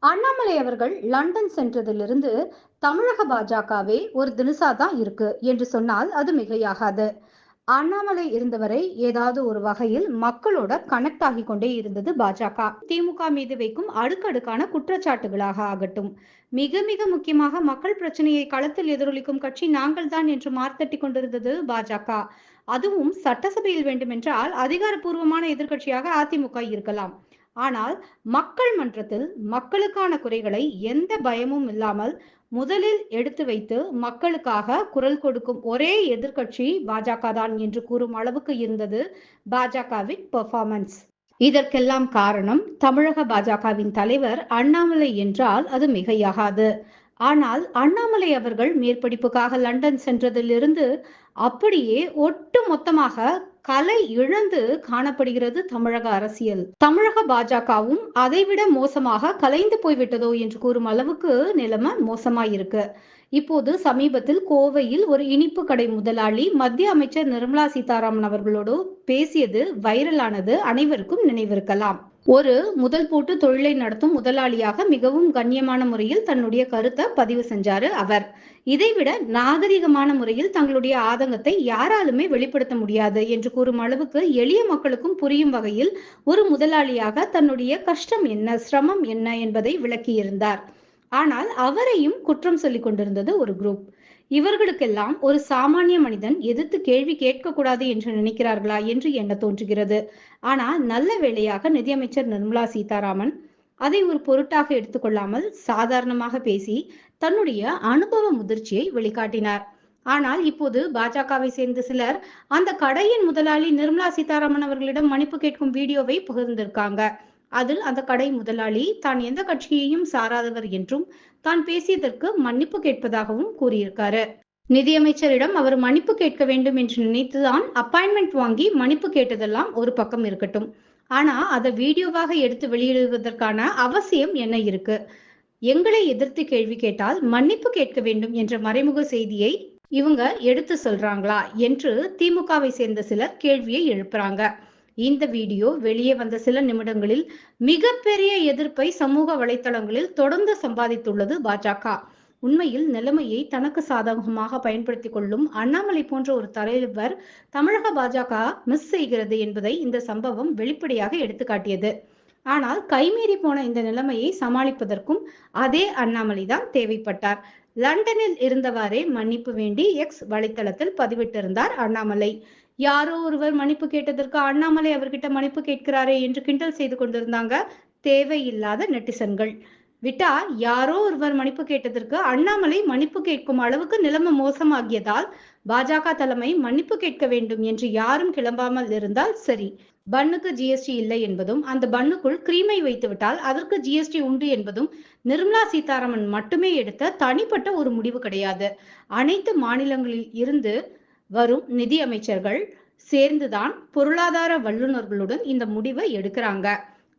அண்ணாமலை அவர்கள் லண்டன் சென்றதிலிருந்து தமிழக பாஜகவே ஒரு தினுசா தான் இருக்கு என்று சொன்னால் அது மிகையாகாது. அண்ணாமலை இருந்தவரை ஏதாவது ஒரு வகையில் மக்களோட கனெக்ட் ஆகி கொண்டே இருந்தது பாஜக. திமுக மீது வைக்கும் அடுக்கடுக்கான குற்றச்சாட்டுகளாக ஆகட்டும், மிக மிக முக்கியமாக மக்கள் பிரச்சனையை களத்தில் எதிரொலிக்கும் கட்சி நாங்கள் தான் என்று மார்த்தட்டி கொண்டிருந்தது பாஜக. அதுவும் சட்டசபையில் வேண்டுமென்றால் அதிகாரப்பூர்வமான எதிர்க்கட்சியாக அதிமுக இருக்கலாம். ஆனால் மக்கள் மன்றத்தில் மக்களுக்கான குறைகளை எந்த பயமும் இல்லாமல் முதலில் எடுத்து வைத்து மக்களுக்காக குரல் கொடுக்கும் ஒரே எதிர்க்கட்சி பாஜக தான் என்று கூறும் அளவுக்கு இருந்தது பாஜகவின் பெர்ஃபார்மன்ஸ். இதற்கெல்லாம் காரணம் தமிழக பாஜகவின் தலைவர் அண்ணாமலை என்றால் அது மிகையாகாது. ஆனால் அண்ணாமலை அவர்கள் மேற்படிப்புக்காக லண்டன் சென்றதிலிருந்து அப்படியே ஒட்டு மொத்தமாக கலை இழந்து காணப்படுகிறது தமிழக அரசியல். தமிழக பாஜகவும் அதைவிட மோசமாக கலைந்து போய்விட்டதோ என்று கூறும் அளவுக்கு நிலைமை மோசமாயிருக்கு. இப்போது சமீபத்தில் கோவையில் ஒரு இனிப்பு கடை முதலாளி மத்திய அமைச்சர் நிர்மலா சீதாராமன் அவர்களோடு பேசியது வைரலானது அனைவருக்கும் நினைவிருக்கலாம். ஒரு முதல் போட்டு தொழிலை நடத்தும் முதலாளியாக மிகவும் கண்ணியமான முறையில் தன்னுடைய கருத்தை பதிவு செஞ்சாரு அவர். இதைவிட நாகரிகமான முறையில் தங்களுடைய ஆதங்கத்தை யாராலுமே வெளிப்படுத்த முடியாது என்று கூறும் அளவுக்கு எளிய மக்களுக்கும் புரியும் வகையில் ஒரு முதலாளியாக தன்னுடைய கஷ்டம் என்ன, சிரமம் என்ன என்பதை விளக்கியிருந்தார். ஆனால் அவரையும் குற்றம் சொல்லிக் கொண்டிருந்தது ஒரு குரூப். இவர்களுக்கெல்லாம் ஒரு சாமானிய மனிதன் எதிர்த்து கேள்வி கேட்கக்கூடாது என்று நினைக்கிறார்களா என்று எண்ண தோன்றுகிறது. ஆனால் நல்ல வேளையாக நிதியமைச்சர் நிர்மலா சீதாராமன் அதை ஒரு பொருட்டாக எடுத்துக்கொள்ளாமல் சாதாரணமாக பேசி தன்னுடைய அனுபவ முதிர்ச்சியை வெளிக்காட்டினார். ஆனால் இப்போது பாஜகவை சேர்ந்த சிலர் அந்த கடையின் முதலாளி நிர்மலா சீதாராமன் அவர்களிடம் மன்னிப்பு கேட்கும் வீடியோவை பகிர்ந்திருக்காங்க. அதில் அந்த கடை முதலாளி தான் எந்த கட்சியையும் சாராதவர் என்றும் தான் பேசியதற்கு மன்னிப்பு கேட்பதாகவும் கூறியிருக்காரு. நிதியமைச்சரிடம் அவர் மன்னிப்பு கேட்க வேண்டும் என்று நினைத்துதான் அப்பாயின்மெண்ட் வாங்கி மன்னிப்பு கேட்டதெல்லாம் ஒரு பக்கம் இருக்கட்டும். ஆனா அதை வீடியோவாக எடுத்து வெளியிடுவதற்கான அவசியம் என்ன இருக்கு? எங்களை எதிர்த்து கேள்வி கேட்டால் மன்னிப்பு கேட்க வேண்டும் என்ற மறைமுக செய்தியை இவங்க எடுத்து சொல்றாங்களா என்று திமுகவை சேர்ந்த சிலர் கேள்வியை எழுப்புறாங்க. இந்த வீடியோ வெளியே வந்த சில நிமிடங்களில் மிகப்பெரிய எதிர்ப்பை சமூக வலைத்தளங்களில் தொடர்ந்து சம்பாதித்துள்ளது பாஜக. உண்மையில் நிலைமையை தனக்கு சாதகமாக பயன்படுத்திக் கொள்ளும் அண்ணாமலை போன்ற ஒரு தலைவர் தமிழக பாஜக மிஸ் செய்கிறது என்பதை இந்த சம்பவம் வெளிப்படையாக எடுத்துக்காட்டியது. ஆனால் கைமீறி போன இந்த நிலைமையை சமாளிப்பதற்கும் அதே அண்ணாமலை தான் தேவைப்பட்டார். லண்டனில் இருந்தவாறே மன்னிப்பு வேண்டி எக்ஸ் வலைத்தளத்தில் பதிவிட்டிருந்தார் அண்ணாமலை. யாரோ ஒருவர் மன்னிப்பு கேட்டதற்கு அண்ணாமலை அவர்கிட்ட மன்னிப்பு கேட்கிறாரே என்று கிண்டல் செய்து கொண்டிருந்தாங்க தேவையில்லாத நெட்டிசன்கள். விட்டா யாரோ ஒருவர் மன்னிப்பு கேட்டதற்கு அண்ணாமலை மன்னிப்பு கேட்கும் அளவுக்கு நிலைமை மோசமாகியதால் பாஜக தலைமை மன்னிப்பு கேட்க வேண்டும் என்று யாரும் கிளம்பாமல் இருந்தால் சரி. பன்னுக்கு ஜிஎஸ்டி இல்லை என்பதும் அந்த பன்னுக்குள் கிரீமை வைத்து விட்டால் அதற்கு ஜிஎஸ்டி உண்டு என்பதும் நிர்மலா சீதாராமன் மட்டுமே எடுத்த தனிப்பட்ட ஒரு முடிவு கிடையாது. அனைத்து மாநிலங்களில் இருந்து வரும் நிதி அமைச்சர்கள் சேர்ந்துதான் பொருளாதார வல்லுநர்களுடன் இந்த முடிவை எடுக்கிறாங்க.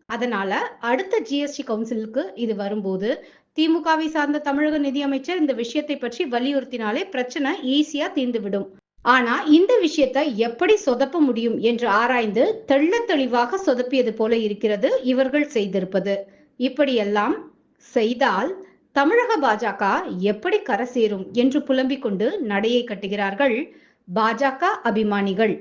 அதனால அடுத்த ஜிஎஸ்டி கவுன்சிலுக்கு இது வரும்போது திமுகவை சார்ந்த தமிழக நிதி அமைச்சர் இந்த விஷயத்தை பற்றி வலியுறுத்தினாலே பிரச்சனை ஈஸியா தீர்ந்துவிடும். ஆனா இந்த விஷயத்தை எப்படி சொதப்ப முடியும் என்று ஆராய்ந்து தெள்ள தெளிவாக சொதப்பியது போல இருக்கிறது இவர்கள் செய்திருப்பது. இப்படியெல்லாம் செய்தால் தமிழக பாஜக எப்படி கரை சேரும் என்று புலம்பிக் கொண்டு நடையை கட்டுகிறார்கள் பாஜக அபிமானிகள்.